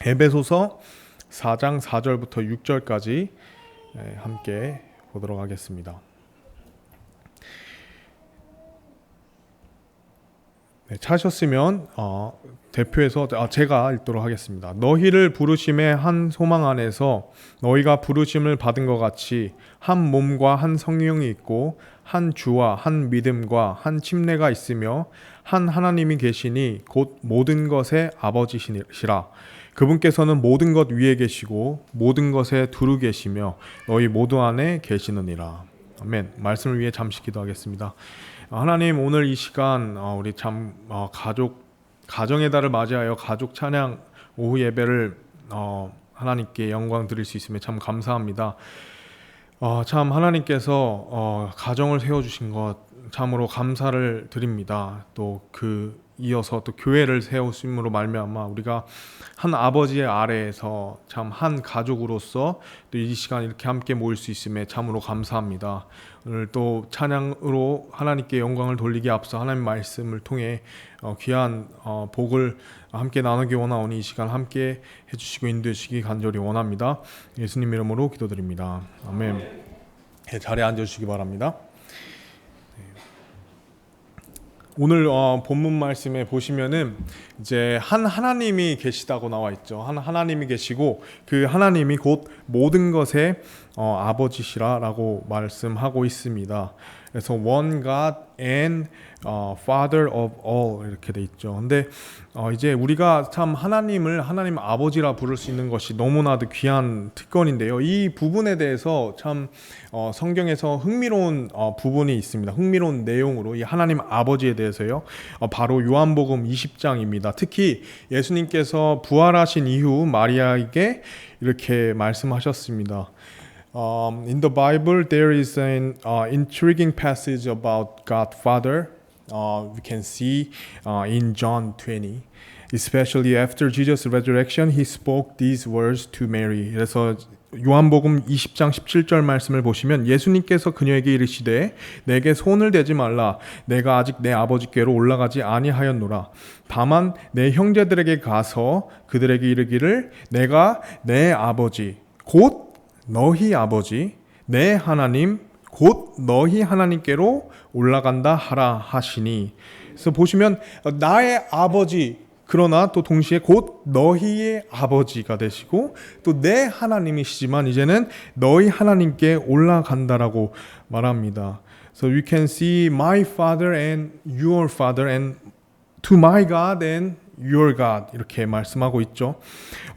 에베소서 4장 4절부터 6절까지 함께 보도록 하겠습니다. 찾으셨으면 대표해서 제가 읽도록 하겠습니다. 너희를 부르심의 한 소망 안에서 너희가 부르심을 받은 것 같이 한 몸과 한 성령이 있고 한 주와 한 믿음과 한 침례가 있으며 한 하나님이 계시니 곧 모든 것의 아버지시라. 그분께서는 모든 것 위에 계시고 모든 것에 두루 계시며 너희 모두 안에 계시느니라. 아멘. 말씀을 위해 잠시 기도하겠습니다. 하나님, 오늘 이 시간 우리 가정의 달을 맞이하여 가족 찬양 오후 예배를 하나님께 영광 드릴 수 있음에 참 감사합니다. 참 하나님께서 가정을 세워주신 것 참으로 감사를 드립니다. 또 이어서 또 교회를 세우심으로 말미암아 우리가 한 아버지의 아래에서 참 한 가족으로서 또 이 시간 이렇게 함께 모일 수 있음에 참으로 감사합니다. 오늘 또 찬양으로 하나님께 영광을 돌리기 앞서 하나님 말씀을 통해 귀한 복을 함께 나누기 원하오니 이 시간 함께 해주시고 인도해 주시기 간절히 원합니다. 예수님 이름으로 기도드립니다. 아멘. 자리에 앉아주시기 바랍니다. 오늘 본문 말씀에 보시면은 이제 한 하나님이 계시다고 나와 있죠. 한 하나님이 계시고 그 하나님이 곧 모든 것의 아버지시라라고 말씀하고 있습니다. 그래서 one God and Father of all 이렇게 돼 있죠. 근데 이제 우리가 참 하나님 아버지라 부를 수 있는 것이 너무나도 귀한 특권인데요. 이 부분에 대해서 참 성경에서 흥미로운 부분이 있습니다. 흥미로운 내용으로 이 하나님 아버지에 대해서요. 바로 요한복음 20장입니다. 특히 예수님께서 부활하신 이후 마리아에게 이렇게 말씀하셨습니다. In the Bible, there is an intriguing passage about God Father. We can see in John 20. Especially after Jesus' resurrection, he spoke these words to Mary. 그래서 요한복음 20장 17절 말씀을 보시면 예수님께서 그녀에게 이르시되 내게 손을 대지 말라. 내가 아직 내 아버지께로 올라가지 아니하였노라. 다만 내 형제들에게 가서 그들에게 이르기를 내가 내 아버지 곧 너희 아버지 내 하나님 곧 너희 하나님께로 올라간다 하라 하시니. 그래서 보시면 나의 아버지 그러나 또 동시에 곧 너희의 아버지가 되시고 또 내 하나님이시지만 이제는 너희 하나님께 올라간다라고 말합니다. So we can see my father and your father and to my God and your God 이렇게 말씀하고 있죠.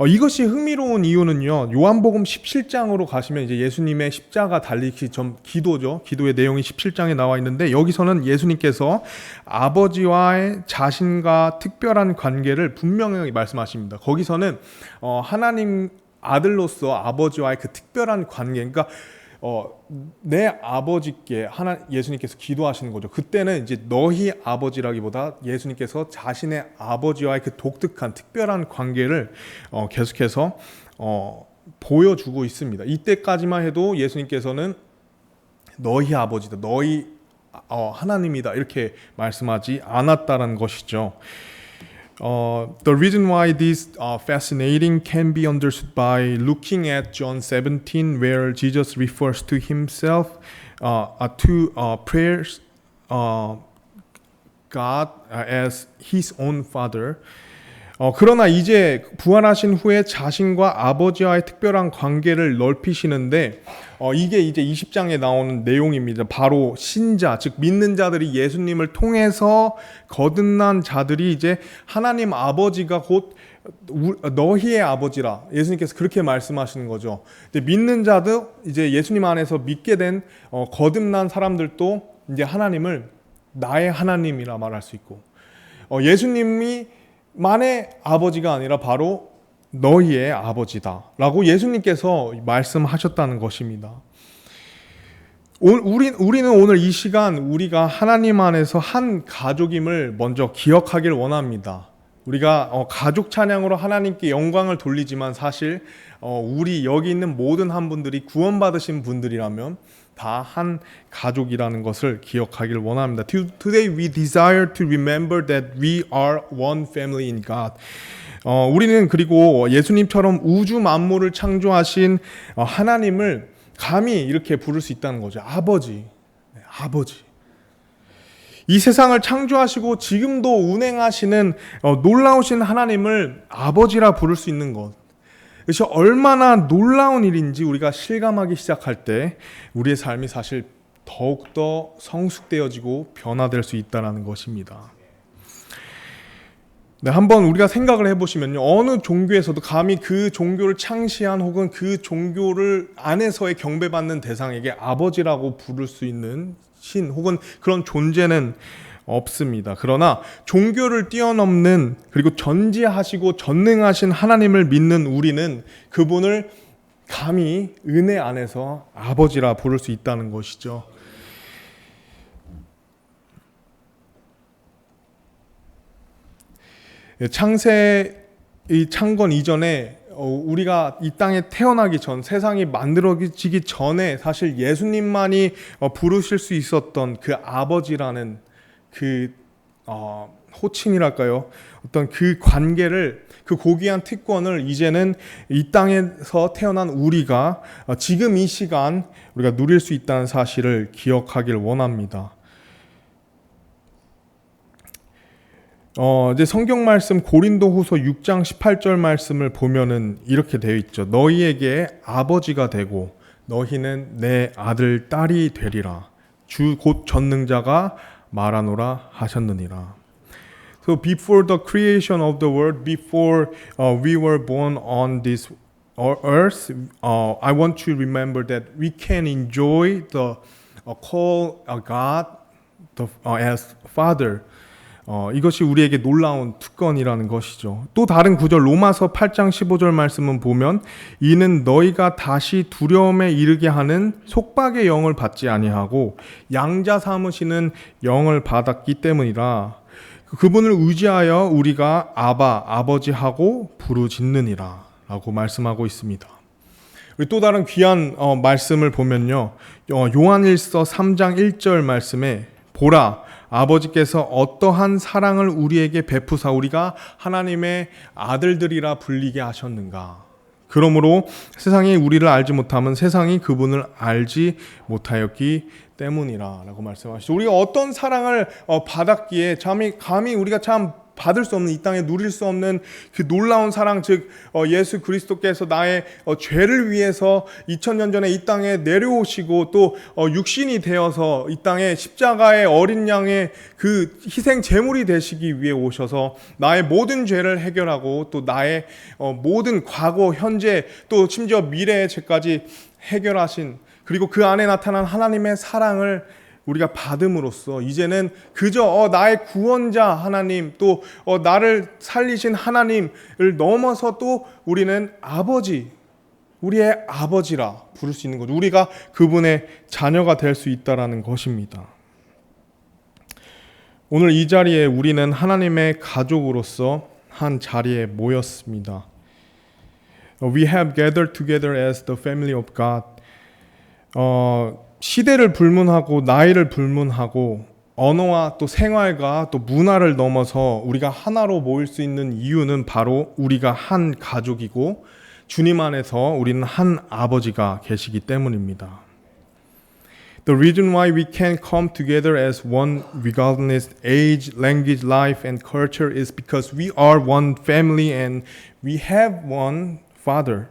이것이 흥미로운 이유는요. 요한복음 17장으로 가시면 이제 예수님의 십자가 달리기 전 기도죠. 기도의 내용이 17장에 나와 있는데 여기서는 예수님께서 아버지와의 자신과 특별한 관계를 분명히 말씀하십니다. 거기서는 하나님 아들로서 아버지와의 그 특별한 관계, 그러니까 내 아버지께 예수님께서 기도하시는 거죠. 그때는 이제 너희 아버지라기보다 예수님께서 자신의 아버지와의 그 독특한 특별한 관계를 계속해서 보여주고 있습니다. 이때까지만 해도 예수님께서는 너희 아버지다, 너희 하나님이다 이렇게 말씀하지 않았다는 것이죠. The reason why this fascinating can be understood by looking at John 17, where Jesus refers to himself to prayers God as his own Father. 그러나 이제 부활하신 후에 자신과 아버지와의 특별한 관계를 넓히시는데 이게 이제 20장에 나오는 내용입니다. 바로 신자, 즉 믿는 자들이 예수님을 통해서 거듭난 자들이 이제 하나님 아버지가 곧 너희의 아버지라 예수님께서 그렇게 말씀하시는 거죠. 믿는 자도 이제 예수님 안에서 믿게 된 거듭난 사람들도 이제 하나님을 나의 하나님이라 말할 수 있고 예수님이 만의 아버지가 아니라 바로 너희의 아버지다 라고 예수님께서 말씀하셨다는 것입니다. 우리는 오늘 이 시간 우리가 하나님 안에서 한 가족임을 먼저 기억하길 원합니다. 우리가 가족 찬양으로 하나님께 영광을 돌리지만 사실 우리 여기 있는 모든 한 분들이 구원받으신 분들이라면 다 한 가족이라는 것을 기억하길 원합니다. Today we desire to remember that we are one family in God. 우리는 그리고 예수님처럼 우주 만물을 창조하신 하나님을 감히 이렇게 부를 수 있다는 거죠. 아버지. 네, 아버지. 이 세상을 창조하시고 지금도 운행하시는 놀라우신 하나님을 아버지라 부를 수 있는 것. 그것이 얼마나 놀라운 일인지 우리가 실감하기 시작할 때 우리의 삶이 사실 더욱더 성숙되어지고 변화될 수 있다는 것입니다. 네, 한번 우리가 생각을 해보시면요. 어느 종교에서도 감히 그 종교를 창시한 혹은 그 종교를 안에서의 경배받는 대상에게 아버지라고 부를 수 있는 신 혹은 그런 존재는 없습니다. 그러나 종교를 뛰어넘는 그리고 전지하시고 전능하신 하나님을 믿는 우리는 그분을 감히 은혜 안에서 아버지라 부를 수 있다는 것이죠. 창건 이전에 우리가 이 땅에 태어나기 전, 세상이 만들어지기 전에 사실 예수님만이 부르실 수 있었던 그 아버지라는 그 호칭이랄까요? 어떤 그 관계를, 그 고귀한 특권을 이제는 이 땅에서 태어난 우리가 지금 이 시간 우리가 누릴 수 있다는 사실을 기억하길 원합니다. 이제 성경 말씀 고린도후서 6장 18절 말씀을 보면은 이렇게 되어 있죠. 너희에게 아버지가 되고 너희는 내 아들 딸이 되리라. 주 곧 전능자가 말하노라 하셨느니라. So before the creation of the world, before we were born on this earth, I want to remember that we can enjoy the call God as Father. 이것이 우리에게 놀라운 특권이라는 것이죠. 또 다른 구절 로마서 8장 15절 말씀은 보면 이는 너희가 다시 두려움에 이르게 하는 속박의 영을 받지 아니하고 양자 삼으시는 영을 받았기 때문이라. 그분을 의지하여 우리가 아바 아버지하고 부르짖느니라 라고 말씀하고 있습니다. 또 다른 귀한 말씀을 보면요, 요한일서 3장 1절 말씀에 보라 아버지께서 어떠한 사랑을 우리에게 베푸사 우리가 하나님의 아들들이라 불리게 하셨는가. 그러므로 세상이 우리를 알지 못하면 세상이 그분을 알지 못하였기 때문이라 라고 말씀하시죠. 우리가 어떤 사랑을 받았기에 감히 우리가 참 받을 수 없는, 이 땅에 누릴 수 없는 그 놀라운 사랑, 즉 예수 그리스도께서 나의 죄를 위해서 2000년 전에 이 땅에 내려오시고 또 육신이 되어서 이 땅에 십자가의 어린 양의 그 희생 제물이 되시기 위해 오셔서 나의 모든 죄를 해결하고 또 나의 모든 과거, 현재 또 심지어 미래의 죄까지 해결하신, 그리고 그 안에 나타난 하나님의 사랑을 우리가 받음으로써 이제는 그저 나의 구원자 하나님, 또 나를 살리신 하나님을 넘어서 또 우리는 아버지, 우리의 아버지라 부를 수 있는 거죠. 우리가 그분의 자녀가 될 수 있다라는 것입니다. 오늘 이 자리에 우리는 하나님의 가족으로서 한 자리에 모였습니다. We have gathered together as the family of God. 시대를 불문하고 나이를 불문하고 언어와 또 생활과 또 문화를 넘어서 우리가 하나로 모일 수 있는 이유는 바로 우리가 한 가족이고 주님 안에서 우리는 한 아버지가 계시기 때문입니다. The reason why we can come together as one regardless age, language, life and culture is because we are one family and we have one Father.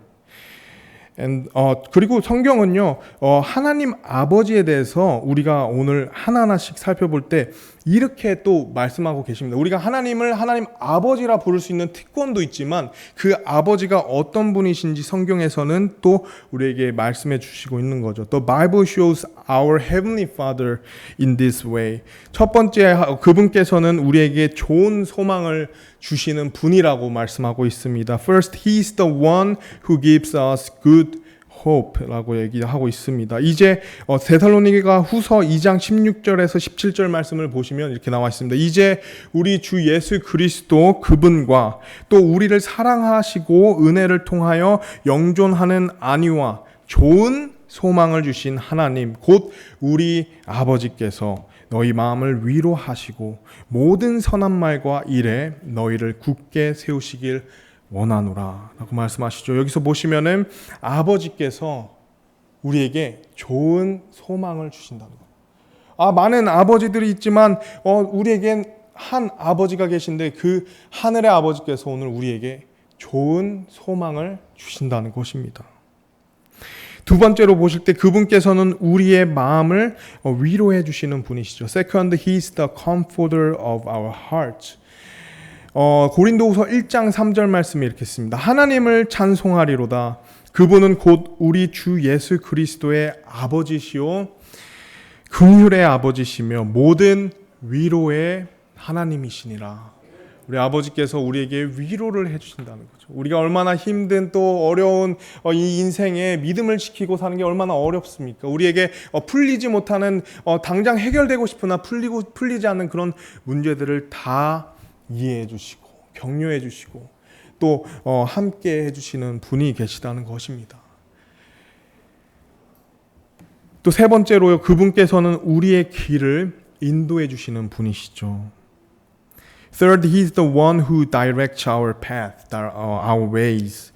그리고 성경은요, 하나님 아버지에 대해서 우리가 오늘 하나하나씩 살펴볼 때 이렇게 또 말씀하고 계십니다. 우리가 하나님을 하나님 아버지라 부를 수 있는 특권도 있지만 그 아버지가 어떤 분이신지 성경에서는 또 우리에게 말씀해 주시고 있는 거죠. The Bible shows our Heavenly Father in this way. 첫 번째, 그분께서는 우리에게 좋은 소망을 주시는 분이라고 말씀하고 있습니다. First, He is the one who gives us good hope라고 얘기하고 있습니다. 이제 데살로니가 후서 2장 16절에서 17절 말씀을 보시면 이렇게 나와 있습니다. 이제 우리 주 예수 그리스도 그분과 또 우리를 사랑하시고 은혜를 통하여 영존하는 안위와 좋은 소망을 주신 하나님 곧 우리 아버지께서 너희 마음을 위로하시고 모든 선한 말과 일에 너희를 굳게 세우시길 원하노라 라고 말씀하시죠. 여기서 보시면은 아버지께서 우리에게 좋은 소망을 주신다는 거예요. 많은 아버지들이 있지만 우리에겐 한 아버지가 계신데 그 하늘의 아버지께서 오늘 우리에게 좋은 소망을 주신다는 것입니다. 두 번째로 보실 때 그분께서는 우리의 마음을 위로해 주시는 분이시죠. Second, He is the comforter of our hearts. 고린도후서 1장 3절 말씀이 이렇게 있습니다. 하나님을 찬송하리로다. 그분은 곧 우리 주 예수 그리스도의 아버지시요 긍휼의 아버지시며 모든 위로의 하나님이시니라. 우리 아버지께서 우리에게 위로를 해주신다는 거죠. 우리가 얼마나 힘든 또 어려운 이 인생에 믿음을 지키고 사는 게 얼마나 어렵습니까? 우리에게 풀리지 못하는 당장 해결되고 싶으나 풀리지 않는 그런 문제들을 다 이해해 주시고 격려해 주시고 또 함께 해주시는 분이 계시다는 것입니다. 또 세 번째로요, 그분께서는 우리의 길을 인도해 주시는 분이시죠. Third, He is the one who directs our path, our ways.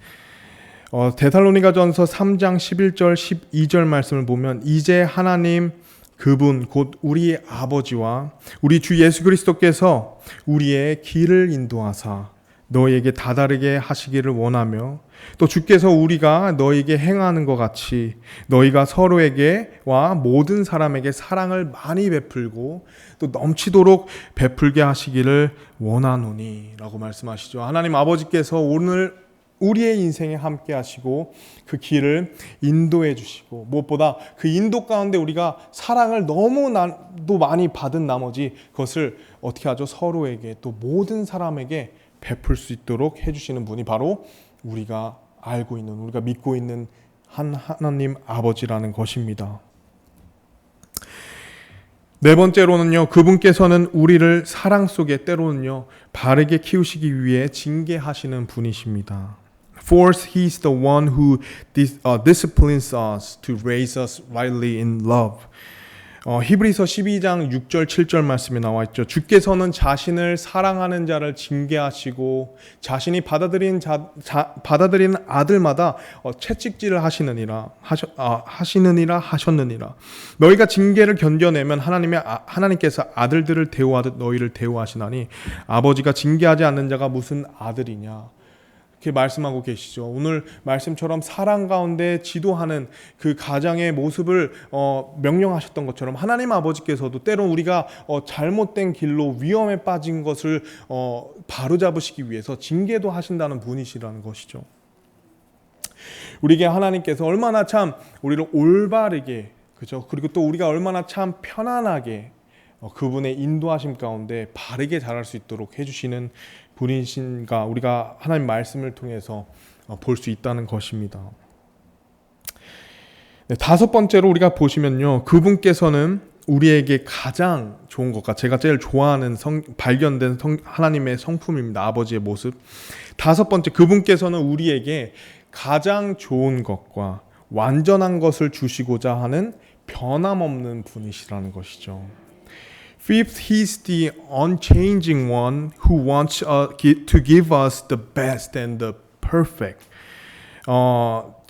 데살로니가전서 3장 11절 12절 말씀을 보면 이제 하나님 그분 곧 우리 아버지와 우리 주 예수 그리스도께서 우리의 길을 인도하사 너희에게 다다르게 하시기를 원하며 또 주께서 우리가 너희에게 행하는 것 같이 너희가 서로에게와 모든 사람에게 사랑을 많이 베풀고 또 넘치도록 베풀게 하시기를 원하노니 라고 말씀하시죠. 하나님 아버지께서 오늘 우리의 인생에 함께 하시고 그 길을 인도해 주시고 무엇보다 그 인도 가운데 우리가 사랑을 너무나도 많이 받은 나머지 그것을 어떻게 하죠? 서로에게 또 모든 사람에게 베풀 수 있도록 해주시는 분이 바로 우리가 알고 있는 우리가 믿고 있는 한 하나님 아버지라는 것입니다. 네 번째로는요, 그분께서는 우리를 사랑 속에 때로는요 바르게 키우시기 위해 징계하시는 분이십니다. Fourth, He is the one who disciplines us to raise us rightly in love. 히브리서 12장 6절 7절 말씀에 나와 있죠. 주께서는 자신을 사랑하는 자를 징계하시고 자신이 받아들인 아들마다 채찍질을 하시느니라 하셨느니라. 너희가 징계를 견뎌내면 하나님께서 아들들을 대우하듯 너희를 대우하시나니 아버지가 징계하지 않는 자가 무슨 아들이냐. 이렇게 말씀하고 계시죠. 오늘 말씀처럼 사랑 가운데 지도하는 그 가장의 모습을 명령하셨던 것처럼 하나님 아버지께서도 때론 우리가 잘못된 길로 위험에 빠진 것을 바로잡으시기 위해서 징계도 하신다는 분이시라는 것이죠. 우리에게 하나님께서 얼마나 참 우리를 올바르게 그죠? 그리고 또 우리가 얼마나 참 편안하게 그분의 인도하심 가운데 바르게 자랄 수 있도록 해주시는 분이신가 우리가 하나님 말씀을 통해서 볼 수 있다는 것입니다. 네, 다섯 번째로 우리가 보시면요, 그분께서는 우리에게 가장 좋은 것과 제가 제일 좋아하는 발견된 하나님의 성품입니다. 아버지의 모습. 다섯 번째, 그분께서는 우리에게 가장 좋은 것과 완전한 것을 주시고자 하는 변함없는 분이시라는 것이죠. Fifth, He's the unchanging one who wants to give us the best and the perfect.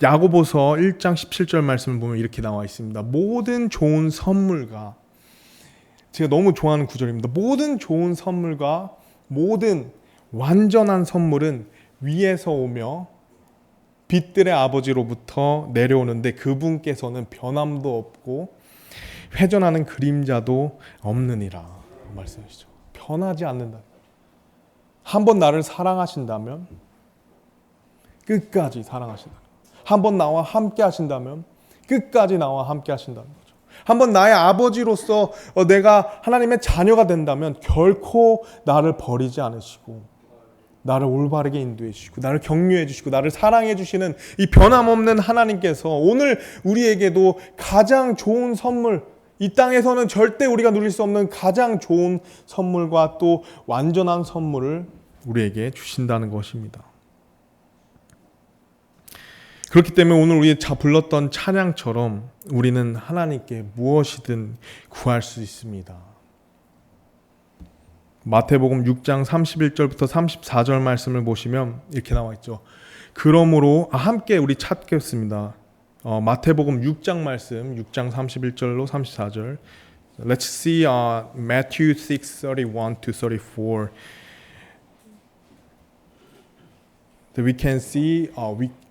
야고보서 1장 17절 말씀을 보면 이렇게 나와 있습니다. 모든 좋은 선물과 제가 너무 좋아하는 구절입니다. 모든 좋은 선물과 모든 완전한 선물은 위에서 오며 빛들의 아버지로부터 내려오는데 그분께서는 변함도 없고 회전하는 그림자도 없느니라 말씀하시죠. 변하지 않는다. 한번 나를 사랑하신다면 끝까지 사랑하신다. 한번 나와 함께 하신다면 끝까지 나와 함께 하신다는 거죠. 한번 나의 아버지로서 내가 하나님의 자녀가 된다면 결코 나를 버리지 않으시고 나를 올바르게 인도해 주시고 나를 격려해 주시고 나를 사랑해 주시는 이 변함없는 하나님께서 오늘 우리에게도 가장 좋은 선물, 이 땅에서는 절대 우리가 누릴 수 없는 가장 좋은 선물과 또 완전한 선물을 우리에게 주신다는 것입니다. 그렇기 때문에 오늘 우리 불렀던 찬양처럼 우리는 하나님께 무엇이든 구할 수 있습니다. 마태복음 6장 31절부터 34절 말씀을 보시면 이렇게 나와 있죠. 그러므로 함께 우리 찾겠습니다. 마태복음 6장 말씀 6장 31절로 34절. Let's see Matthew 6:31 to 34. That we can see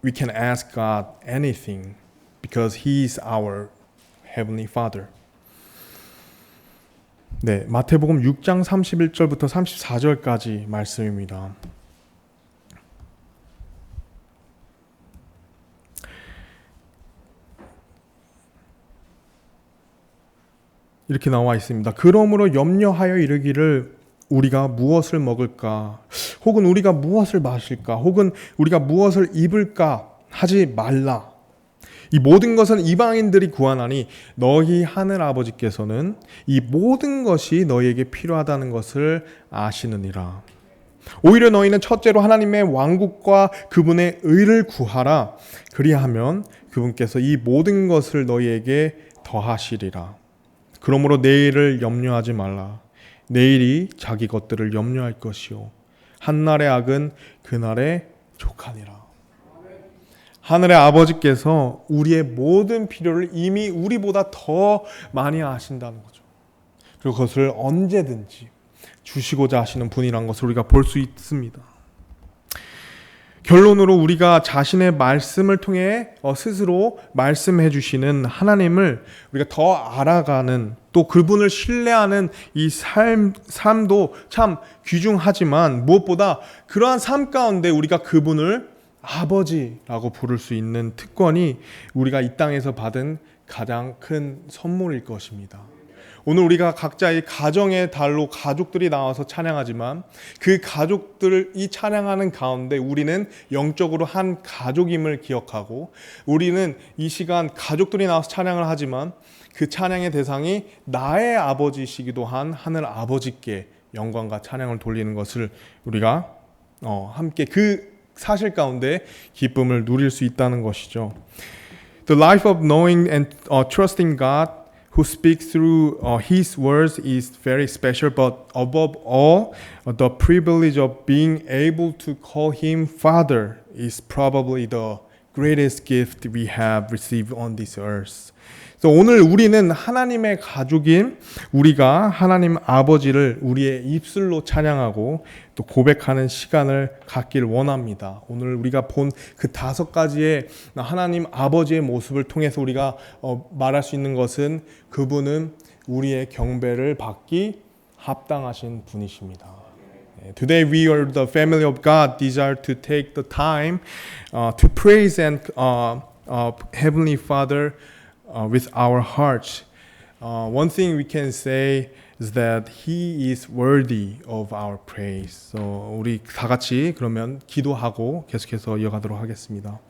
we can ask God anything because He is our heavenly Father. 네, 마태복음 6장 31절부터 34절까지 말씀입니다. 이렇게 나와 있습니다. 그러므로 염려하여 이르기를 우리가 무엇을 먹을까? 혹은 우리가 무엇을 마실까? 혹은 우리가 무엇을 입을까? 하지 말라. 이 모든 것은 이방인들이 구하나니 너희 하늘 아버지께서는 이 모든 것이 너희에게 필요하다는 것을 아시느니라. 오히려 너희는 첫째로 하나님의 왕국과 그분의 의를 구하라. 그리하면 그분께서 이 모든 것을 너희에게 더하시리라. 그러므로 내일을 염려하지 말라. 내일이 자기 것들을 염려할 것이요 한날의 악은 그날에 족하니라. 하늘의 아버지께서 우리의 모든 필요를 이미 우리보다 더 많이 아신다는 거죠. 그리고 그것을 언제든지 주시고자 하시는 분이라는 것을 우리가 볼 수 있습니다. 결론으로 우리가 자신의 말씀을 통해 스스로 말씀해 주시는 하나님을 우리가 더 알아가는, 또 그분을 신뢰하는 이 삶도 참 귀중하지만 무엇보다 그러한 삶 가운데 우리가 그분을 아버지라고 부를 수 있는 특권이 우리가 이 땅에서 받은 가장 큰 선물일 것입니다. 오늘 우리가 각자의 가정의 달로 가족들이 나와서 찬양하지만 그 가족들을 이 찬양하는 가운데 우리는 영적으로 한 가족임을 기억하고, 우리는 이 시간 가족들이 나와서 찬양을 하지만 그 찬양의 대상이 나의 아버지시기도 한 하늘 아버지께 영광과 찬양을 돌리는 것을 우리가 함께 그 사실 가운데 기쁨을 누릴 수 있다는 것이죠. The life of knowing and trusting God who speaks through His words is very special, but above all, the privilege of being able to call Him Father is probably the greatest gift we have received on this earth. 그래서 오늘 우리는 하나님의 가족인 우리가 하나님 아버지를 우리의 입술로 찬양하고 또 고백하는 시간을 갖길 원합니다. 오늘 우리가 본 그 5가지의 하나님 아버지의 모습을 통해서 우리가 말할 수 있는 것은 그분은 우리의 경배를 받기 합당하신 분이십니다. Today we are the family of God, desire to take the time to praise and Heavenly Father with our hearts. One thing we can say is that He is worthy of our praise. So 우리 다 같이 그러면 기도하고 계속해서 이어가도록 하겠습니다.